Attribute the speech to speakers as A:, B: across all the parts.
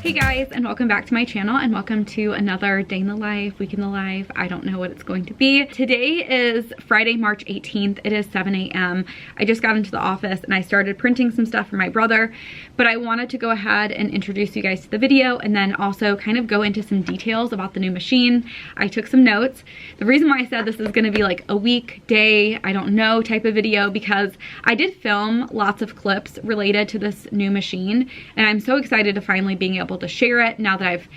A: Hey guys, and welcome back to my channel, and welcome to another day in the life, week in the life. I don't know what it's going to be. Today is Friday, March 18th. It is 7 a.m. I just got into the office and I started printing some stuff for my brother, but I wanted to go ahead and introduce you guys to the video and then also kind of go into some details about the new machine. I took some notes. The reason why I said this is gonna be like a weekday, I don't know type of video, because I did film lots of clips related to this new machine, and I'm so excited to finally being able to share it now that I've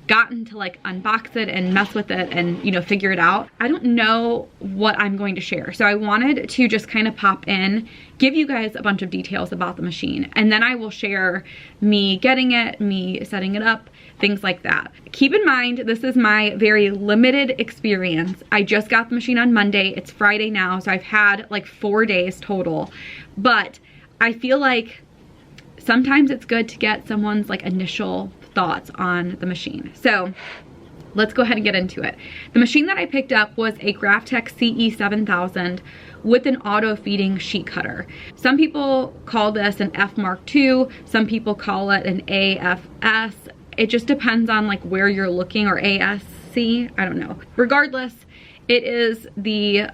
A: gotten to like unbox it and mess with it and, you know, figure it out. I don't know what I'm going to share, so I wanted to just kind of pop in, give you guys a bunch of details about the machine, and then I will share me getting it, me setting it up, things like that. Keep in mind, this is my very limited experience. I just got the machine on Monday. It's Friday now, so I've had like 4 days total, but I feel like sometimes it's good to get someone's like initial thoughts on the machine. So let's go ahead and get into it. The machine that I picked up was a Graphtec CE-7000 with an auto feeding sheet cutter. Some people call this an F Mark II, some people call it an AFS. It just depends on like where you're looking, or ASC, I don't know. Regardless, it is the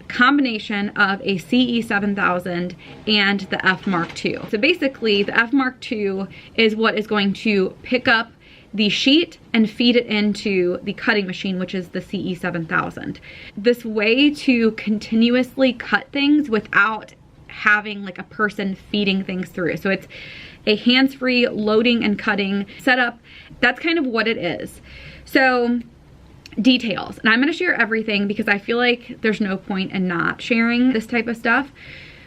A: combination of a CE-7000 and the F Mark II. So basically the F Mark II is what is going to pick up the sheet and feed it into the cutting machine, which is the CE-7000. This way to continuously cut things without having like a person feeding things through. So it's a hands-free loading and cutting setup. That's kind of what it is. So details, and I'm going to share everything because I feel like there's no point in not sharing this type of stuff.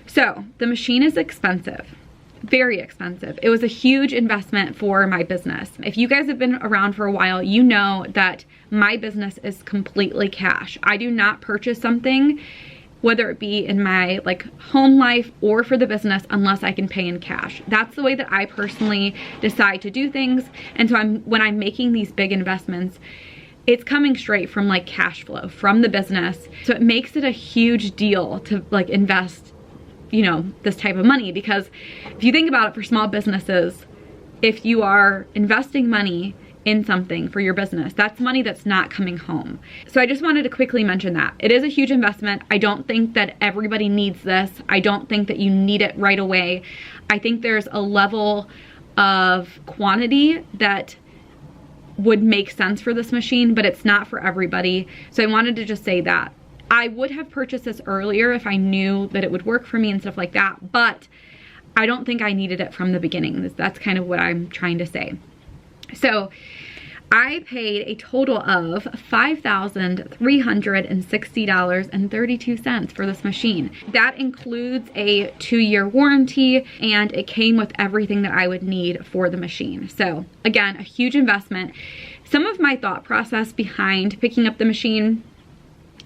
A: So the machine is expensive, very expensive. It was a huge investment for my business. If you guys have been around for a while, you know that my business is completely cash. I do not purchase something, whether it be in my like home life or for the business, unless I can pay in cash. That's the way that I personally decide to do things. And so when I'm making these big investments, it's coming straight from like cash flow from the business. So it makes it a huge deal to like invest, you know, this type of money, because if you think about it, for small businesses, if you are investing money in something for your business, that's money that's not coming home. So I just wanted to quickly mention that. It is a huge investment. I don't think that everybody needs this. I don't think that you need it right away. I think there's a level of quantity that would make sense for this machine, but it's not for everybody. So I wanted to just say that. I would have purchased this earlier if I knew that it would work for me and stuff like that, but I don't think I needed it from the beginning. That's kind of what I'm trying to say. So I paid a total of $5,360.32 for this machine. That includes a 2-year warranty, and it came with everything that I would need for the machine. So again, a huge investment. Some of my thought process behind picking up the machine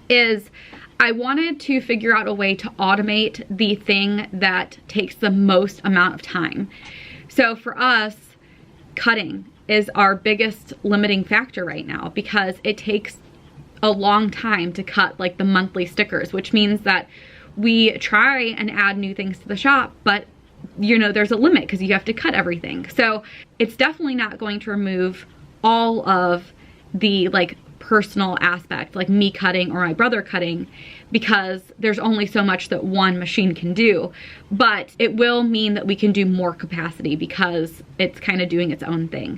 A: is I wanted to figure out a way to automate the thing that takes the most amount of time. So for us, cutting is our biggest limiting factor right now, because it takes a long time to cut like the monthly stickers, which means that we try and add new things to the shop, but you know, there's a limit because you have to cut everything. So it's definitely not going to remove all of the like personal aspect, like me cutting or my brother cutting, because there's only so much that one machine can do, but it will mean that we can do more capacity because it's kind of doing its own thing.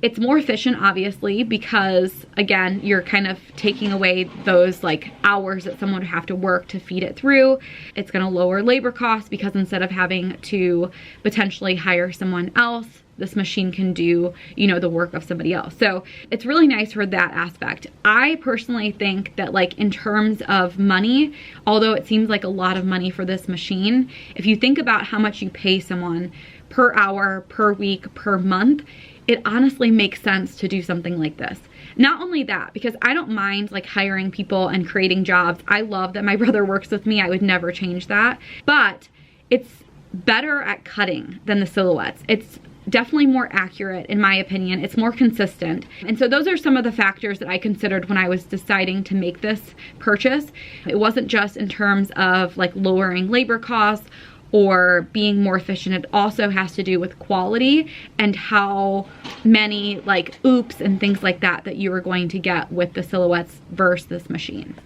A: It's more efficient, obviously, because again, you're kind of taking away those like hours that someone would have to work to feed it through. It's going to lower labor costs because instead of having to potentially hire someone else, this machine can do, you know, the work of somebody else. So it's really nice for that aspect. I personally think that like in terms of money, although it seems like a lot of money for this machine, if you think about how much you pay someone per hour, per week, per month, it honestly makes sense to do something like this. Not only that, because I don't mind like hiring people and creating jobs. I love that my brother works with me. I would never change that. But it's better at cutting than the silhouettes. It's definitely more accurate in my opinion. It's more consistent. And so those are some of the factors that I considered when I was deciding to make this purchase. It wasn't just in terms of like lowering labor costs or being more efficient. It also has to do with quality and how many like oops and things like that that you are going to get with the silhouettes versus this machine.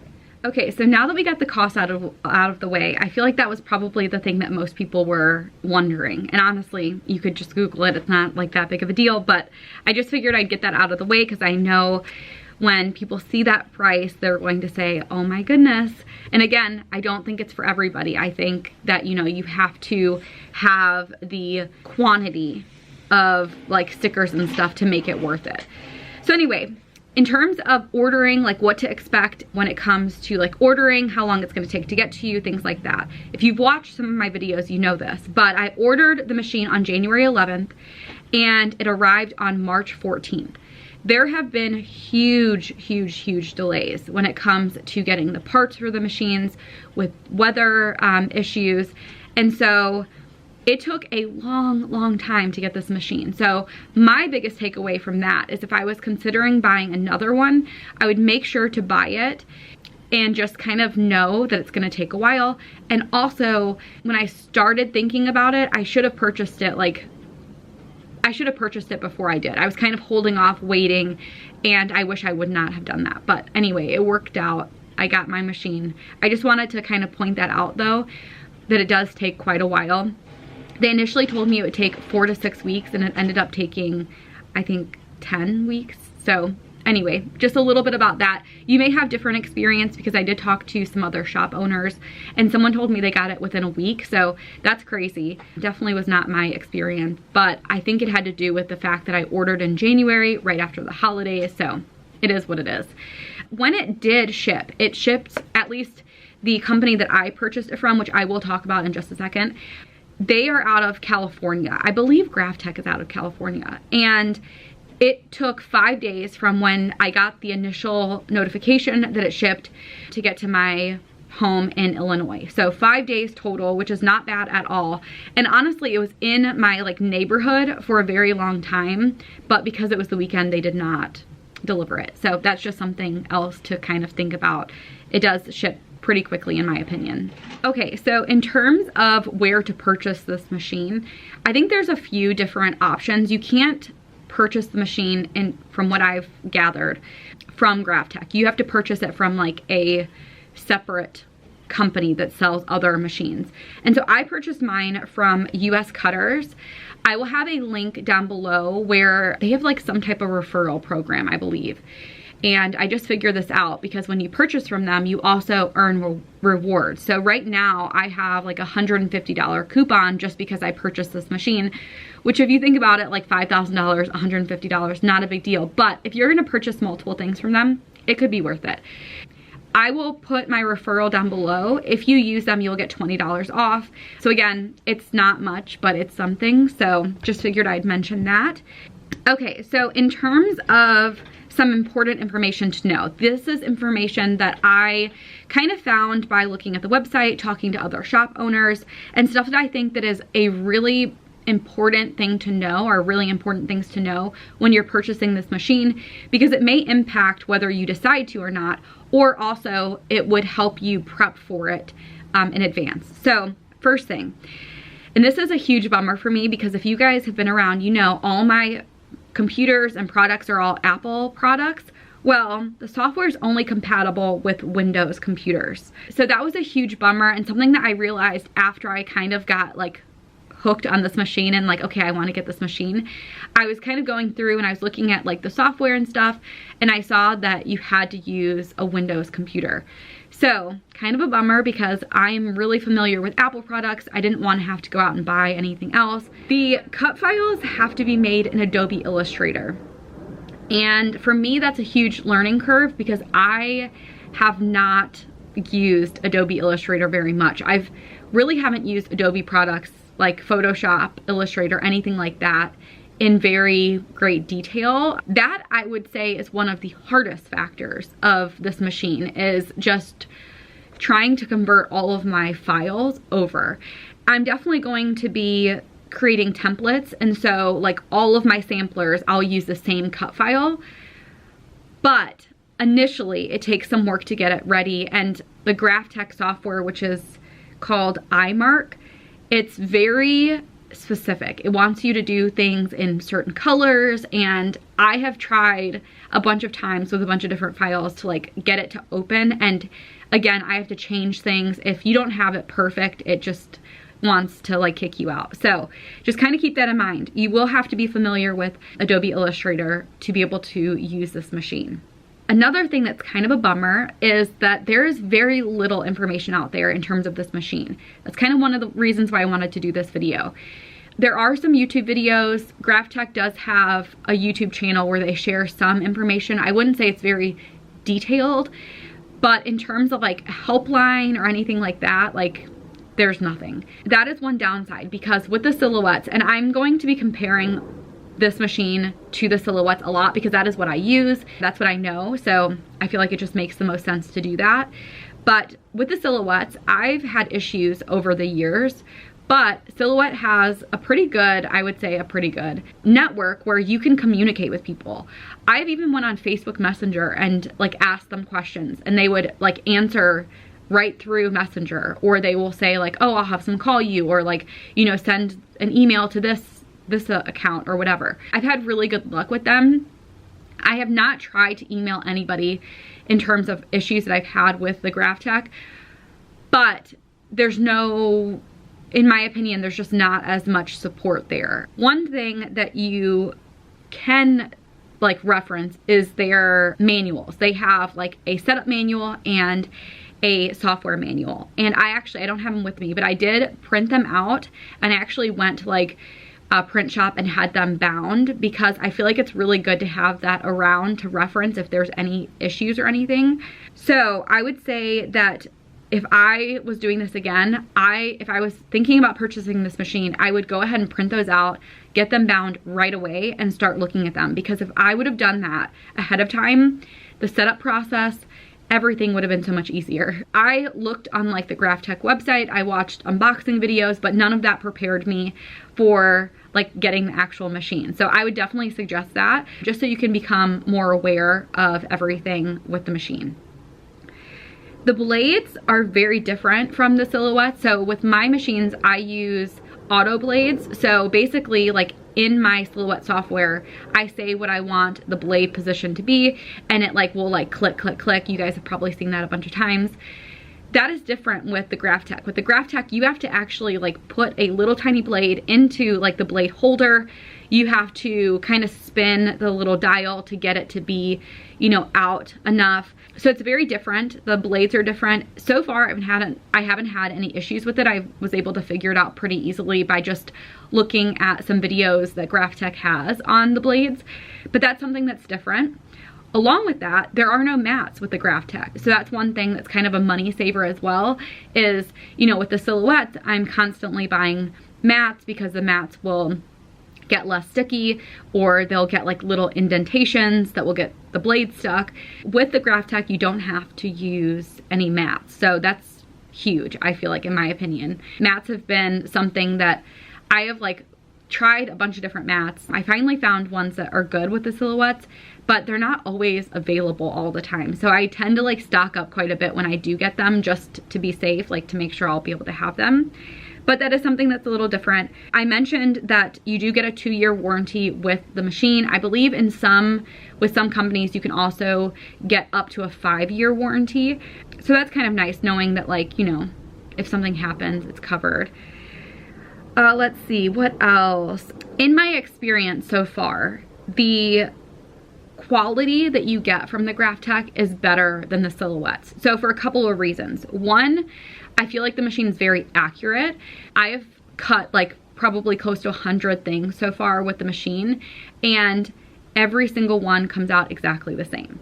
A: Okay, so now that we got the cost out of the way, I feel like that was probably the thing that most people were wondering. And honestly, you could just Google it. It's not like that big of a deal, but I just figured I'd get that out of the way because I know when people see that price, they're going to say, oh my goodness. And again, I don't think it's for everybody. I think that, you know, you have to have the quantity of like stickers and stuff to make it worth it. So anyway, in terms of ordering, like what to expect when it comes to like ordering, how long it's gonna take to get to you, things like that. If you've watched some of my videos, you know this, but I ordered the machine on January 11th and it arrived on March 14th. There have been huge delays when it comes to getting the parts for the machines with weather issues. And so it took a long time to get this machine. So my biggest takeaway from that is if I was considering buying another one, I would make sure to buy it and just kind of know that it's gonna take a while. And also, when I started thinking about it, I should have purchased it before I did. I was kind of holding off, waiting, and I wish I would not have done that. But anyway, it worked out. I got my machine. I just wanted to kind of point that out though, that it does take quite a while. They initially told me it would take 4 to 6 weeks and it ended up taking, I think, 10 weeks. So anyway, just a little bit about that. You may have different experience because I did talk to some other shop owners and someone told me they got it within a week. So that's crazy. Definitely was not my experience, but I think it had to do with the fact that I ordered in January right after the holidays. So it is what it is. When it did ship, it shipped, at least the company that I purchased it from, which I will talk about in just a second. They are out of California. I believe Graphtec is out of California. And it took 5 days from when I got the initial notification that it shipped to get to my home in Illinois. So 5 days total, which is not bad at all. And honestly, it was in my like neighborhood for a very long time, but because it was the weekend, they did not deliver it. So that's just something else to kind of think about. It does ship pretty quickly in my opinion. Okay, so in terms of where to purchase this machine, I think there's a few different options. You can't purchase the machine from what I've gathered from Graphtec. You have to purchase it from like a separate company that sells other machines. And so I purchased mine from US Cutters. I will have a link down below where they have like some type of referral program, I believe. And I just figured this out because when you purchase from them, you also earn rewards. So right now I have like a $150 coupon just because I purchased this machine, which if you think about it, like $5,000, $150, not a big deal. But if you're gonna purchase multiple things from them, it could be worth it. I will put my referral down below. If you use them, you'll get $20 off. So again, it's not much, but it's something. So just figured I'd mention that. Okay, so in terms of some important information to know. This is information that I kind of found by looking at the website, talking to other shop owners, and stuff that I think that is a really important thing to know, or really important things to know when you're purchasing this machine, because it may impact whether you decide to or not, or also it would help you prep for it in advance. So first thing, and this is a huge bummer for me because if you guys have been around, you know all my computers and products are all Apple products. Well, the software is only compatible with Windows computers. So that was a huge bummer and something that I realized after I kind of got like hooked on this machine and like, okay, I want to get this machine. I was kind of going through and I was looking at like the software and stuff, and I saw that you had to use a Windows computer. So kind of a bummer because I'm really familiar with Apple products. I didn't want to have to go out and buy anything else. The cut files have to be made in Adobe Illustrator. And for me, that's a huge learning curve because I have not used Adobe Illustrator very much. I've really haven't used Adobe products like Photoshop, Illustrator, anything like that in very great detail. That I would say is one of the hardest factors of this machine, is just trying to convert all of my files over. I'm definitely going to be creating templates, and so like all of my samplers, I'll use the same cut file, but initially it takes some work to get it ready. And the Graphtec software, which is called Mark, It's very specific. It wants you to do things in certain colors, and I have tried a bunch of times with a bunch of different files to like get it to open, and again, I have to change things. If you don't have it perfect, it just wants to like kick you out. So just kind of keep that in mind. You will have to be familiar with Adobe Illustrator to be able to use this machine. Another thing that's kind of a bummer is that there is very little information out there in terms of this machine. That's kind of one of the reasons why I wanted to do this video. There are some YouTube videos. Graphtec does have a YouTube channel where they share some information. I wouldn't say it's very detailed, but in terms of like a helpline or anything like that, like there's nothing. That is one downside, because with the Silhouettes, and I'm going to be comparing this machine to the Silhouettes a lot because that is what I use. That's what I know. So I feel like it just makes the most sense to do that. But with the Silhouettes, I've had issues over the years, but Silhouette has a pretty good, I would say a pretty good network where you can communicate with people. I've even went on Facebook Messenger and like asked them questions, and they would like answer right through Messenger, or they will say like, oh, I'll have some call you, or like, you know, send an email to this account or whatever. I've had really good luck with them. I have not tried to email anybody in terms of issues that I've had with the Graphtec, but there's no, in my opinion, there's just not as much support there. One thing that you can like reference is their manuals. They have like a setup manual and a software manual, and I don't have them with me, but I did print them out, and I actually went to like a print shop and had them bound, because I feel like it's really good to have that around to reference if there's any issues or anything. So I would say that if I was doing this again, if I was thinking about purchasing this machine, I would go ahead and print those out, get them bound right away, and start looking at them. Because if I would have done that ahead of time, the setup process, everything would have been so much easier. I looked on like the Graphtec website, I watched unboxing videos, but none of that prepared me for like getting the actual machine. So I would definitely suggest that, just so you can become more aware of everything with the machine. The blades are very different from the Silhouette. So with my machines, I use auto blades. So basically, like in my Silhouette software, I say what I want the blade position to be, and it like will like click, click, click. You guys have probably seen that a bunch of times. That is different with the Graphtec. With the Graphtec, you have to actually like put a little tiny blade into like the blade holder. You have to kind of spin the little dial to get it to be, you know, out enough. So it's very different. The blades are different. So far, I haven't had any issues with it. I was able to figure it out pretty easily by just looking at some videos that Graphtec has on the blades, but that's something that's different. Along with that, there are no mats with the Graphtec. So that's one thing that's kind of a money saver as well, is, you know, with the Silhouettes, I'm constantly buying mats because the mats will get less sticky, or they'll get like little indentations that will get the blade stuck. With the Graphtec, you don't have to use any mats. So that's huge, I feel like, in my opinion. Mats have been something that I have like tried a bunch of different mats. I finally found ones that are good with the Silhouettes, but they're not always available all the time. So I tend to like stock up quite a bit when I do get them, just to be safe, like to make sure I'll be able to have them. But that is something that's a little different. I mentioned that you do get a 2-year warranty with the machine. I believe with some companies, you can also get up to a 5-year warranty. So that's kind of nice knowing that, like, you know, if something happens, it's covered. Let's see, what else? In my experience so far, the quality that you get from the Graphtec is better than the Silhouettes. So for a couple of reasons. One, I feel like the machine is very accurate. I have cut like probably close to 100 things so far with the machine, and every single one comes out exactly the same.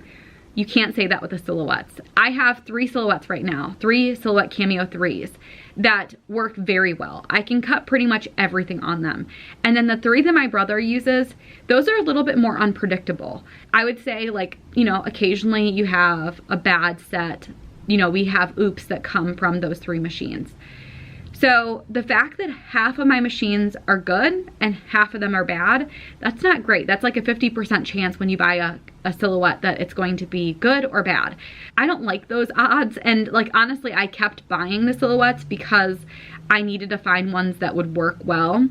A: You can't say that with the Silhouettes. I have 3 Silhouettes right now, 3 Silhouette Cameo 3s that work very well. I can cut pretty much everything on them. And then the 3 that my brother uses, those are a little bit more unpredictable. I would say, like, you know, occasionally you have a bad set. You know, we have oops that come from those 3 machines. So the fact that half of my machines are good and half of them are bad, that's not great. That's like a 50% chance when you buy a Silhouette that it's going to be good or bad. I don't like those odds, and like honestly, I kept buying the Silhouettes because I needed to find ones that would work well.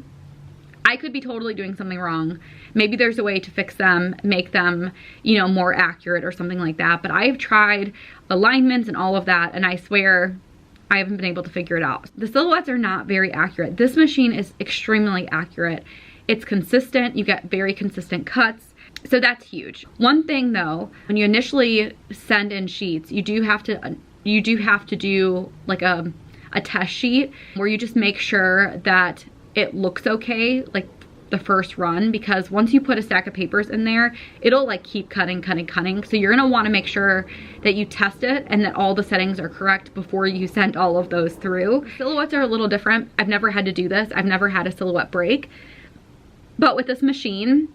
A: I could be totally doing something wrong. Maybe there's a way to fix them, make them, you know, more accurate or something like that. But I've tried alignments and all of that, and I swear I haven't been able to figure it out. The silhouettes are not very accurate. This machine is extremely accurate. It's consistent. You get very consistent cuts. So that's huge. One thing though, when you initially send in sheets, you do have to do like a test sheet where you just make sure that it looks okay, like the first run, because once you put a stack of papers in there, it'll like keep cutting. So you're gonna wanna make sure that you test it and that all the settings are correct before you send all of those through. Silhouettes are a little different. I've never had to do this. I've never had a silhouette break. But with this machine,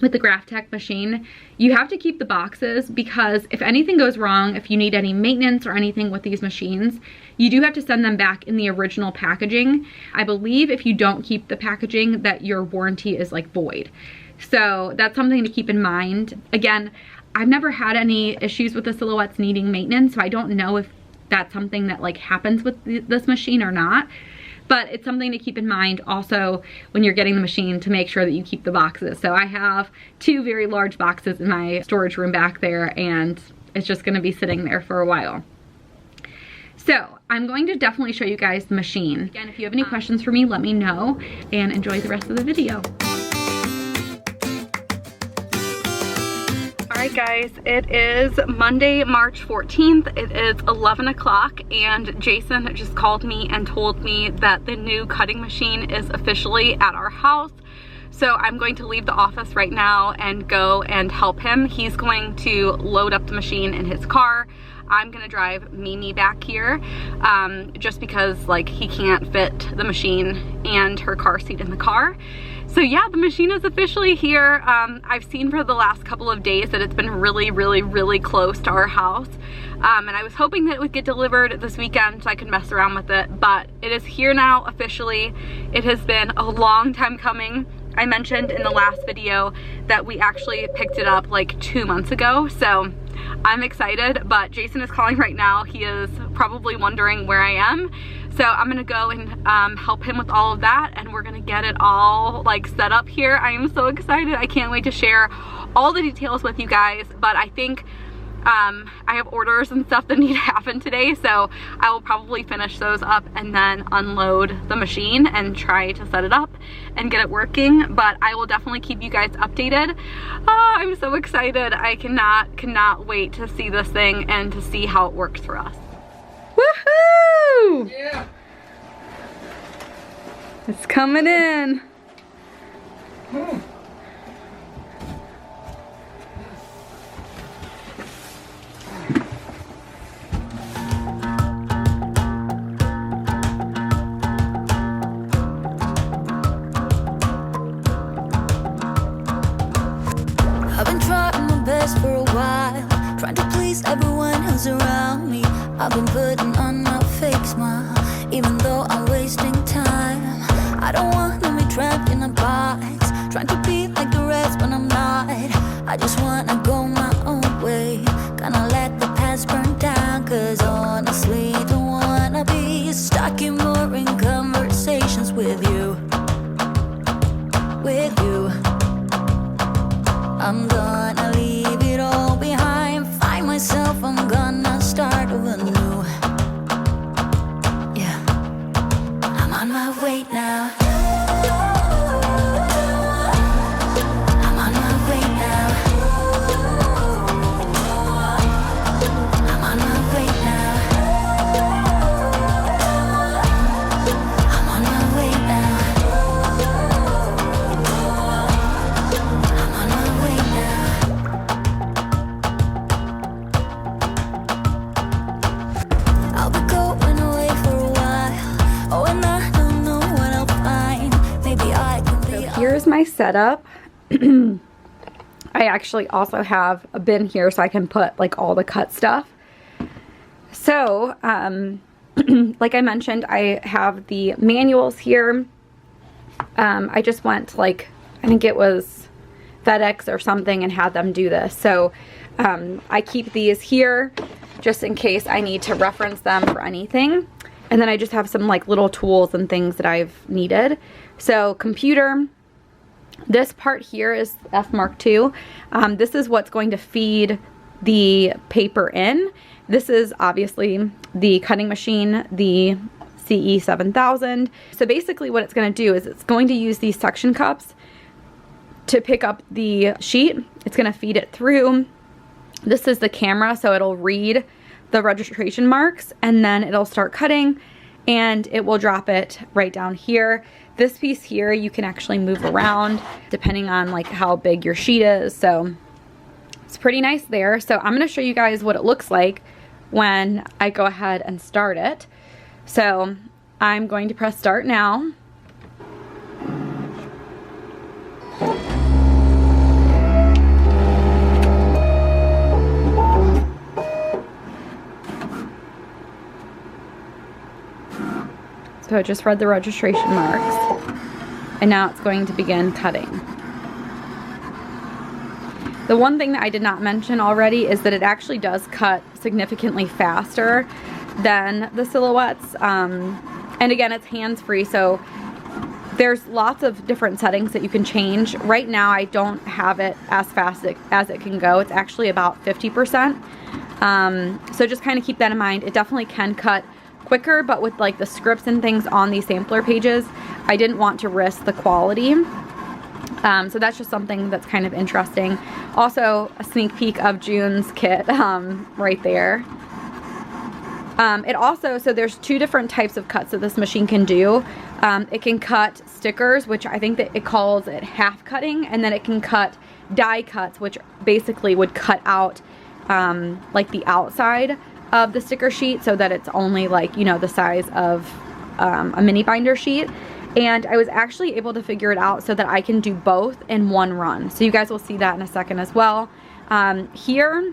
A: with the Graphtec machine, you have to keep the boxes, because if anything goes wrong, if you need any maintenance or anything with these machines, you do have to send them back in the original packaging. I believe if you don't keep the packaging, that your warranty is like void. So that's something to keep in mind. Again, I've never had any issues with the silhouettes needing maintenance, so I don't know if that's something that like happens with this machine or not. But it's something to keep in mind also when you're getting the machine, to make sure that you keep the boxes. So I have 2 very large boxes in my storage room back there, and it's just gonna be sitting there for a while. So I'm going to definitely show you guys the machine. Again, if you have any questions for me, let me know, and enjoy the rest of the video. Alright guys, it is Monday, March 14th. It is 11 o'clock, and Jason just called me and told me that the new cutting machine is officially at our house. So I'm going to leave the office right now and go and help him. He's going to load up the machine in his car. I'm gonna drive Mimi back here just because like he can't fit the machine and her car seat in the car. So yeah, the machine is officially here. I've seen for the last couple of days that it's been really close to our house. And I was hoping that it would get delivered this weekend so I could mess around with it, but it is here now officially. It has been a long time coming. I mentioned in the last video that we actually picked it up like 2 months ago, so I'm excited, but Jason is calling right now. He is probably wondering where I am. So I'm gonna go and help him with all of that, and we're gonna get it all like set up here. I am so excited. I can't wait to share all the details with you guys, but I think I have orders and stuff that need to happen today, so I will probably finish those up and then unload the machine and try to set it up and get it working. But I will definitely keep you guys updated. I'm so excited. I cannot wait to see this thing and to see how it works for us. Woohoo! Yeah. It's coming in.
B: For a while, trying to please everyone who's around me. I've been putting on a fake smile, even though I'm wasting time. I don't want to be trapped in a box, trying to be like the rest when I'm not. I just wanna go my own way, gonna let the past burn down. Cause honestly, don't wanna be stuck in boring conversations with you. I'm gonna leave it all behind, find myself, I'm gonna start over new. Yeah, I'm on my way now. I'm on my way now. I'm on my way now. I'm on my way now.
A: Here's my setup. I actually also have a bin here so I can put like all the cut stuff. So like I mentioned, I have the manuals here. I just went like, I think it was FedEx or something, and had them do this. So I keep these here just in case I need to reference them for anything. And then I just have some like little tools and things that I've needed. So computer, this part here is F Mark II. This is what's going to feed the paper in. This is obviously the cutting machine, the CE-7000. So basically what it's going to do is it's going to use these suction cups to pick up the sheet. It's going to feed it through. This is the camera, so it'll read the registration marks and then it'll start cutting and it will drop it right down here. This piece here you can actually move around depending on like how big your sheet is, so it's pretty nice there. So I'm going to show you guys what it looks like when I go ahead and start it. So I'm going to press start now. So it just read the registration marks, and now it's going to begin cutting. The one thing that I did not mention already is that it actually does cut significantly faster than the silhouettes. And again, it's hands-free, so there's lots of different settings that you can change. Right now, I don't have it as fast as it can go. It's actually about 50%. So just kind of keep that in mind. It definitely can cut quicker, but with like the scripts and things on these sampler pages, I didn't want to risk the quality. So that's just something that's kind of interesting. Also, a sneak peek of June's kit right there. It also, so there's two different types of cuts that this machine can do. It can cut stickers, which I think that it calls it half cutting, and then it can cut die cuts, which basically would cut out like the outside of the sticker sheet so that it's only like, you know, the size of a mini binder sheet. And I was actually able to figure it out so that I can do both in one run. So you guys will see that in a second as well. Here,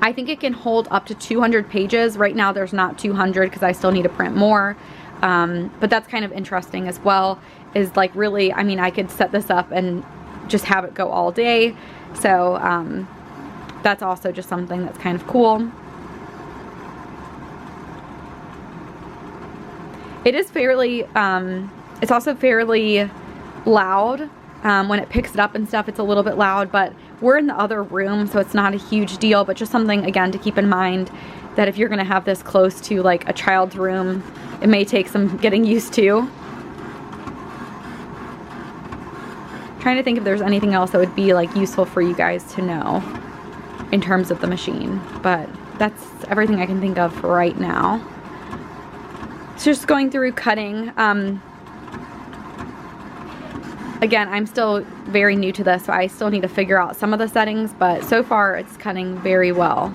A: I think it can hold up to 200 pages. Right now there's not 200 because I still need to print more. But that's kind of interesting as well, is like really, I mean, I could set this up and just have it go all day. So that's also just something that's kind of cool. It is fairly, it's also fairly loud. When it picks it up and stuff, it's a little bit loud, but we're in the other room, so it's not a huge deal, but just something, again, to keep in mind that if you're gonna have this close to like a child's room, it may take some getting used to. Trying to think if there's anything else that would be like useful for you guys to know in terms of the machine, but that's everything I can think of for right now. So just going through cutting. Again, I'm still very new to this, so I still need to figure out some of the settings, but so far it's cutting very well.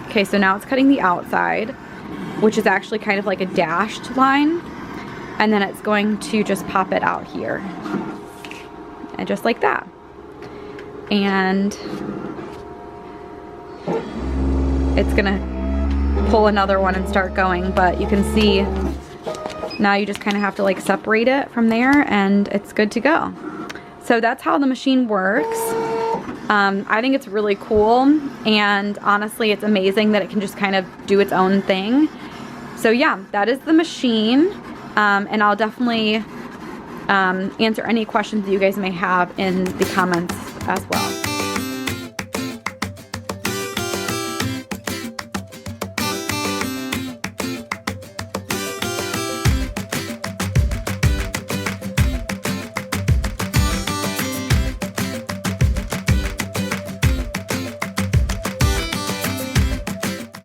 A: Okay, so now it's cutting the outside, which is actually kind of like a dashed line, and then it's going to just pop it out here. And just like that. And it's gonna pull another one and start going, but you can see now you just kind of have to like separate it from there and it's good to go. So that's how the machine works. I think it's really cool, and honestly it's amazing that it can just kind of do its own thing. So yeah, that is the machine, and I'll definitely answer any questions that you guys may have in the comments as well.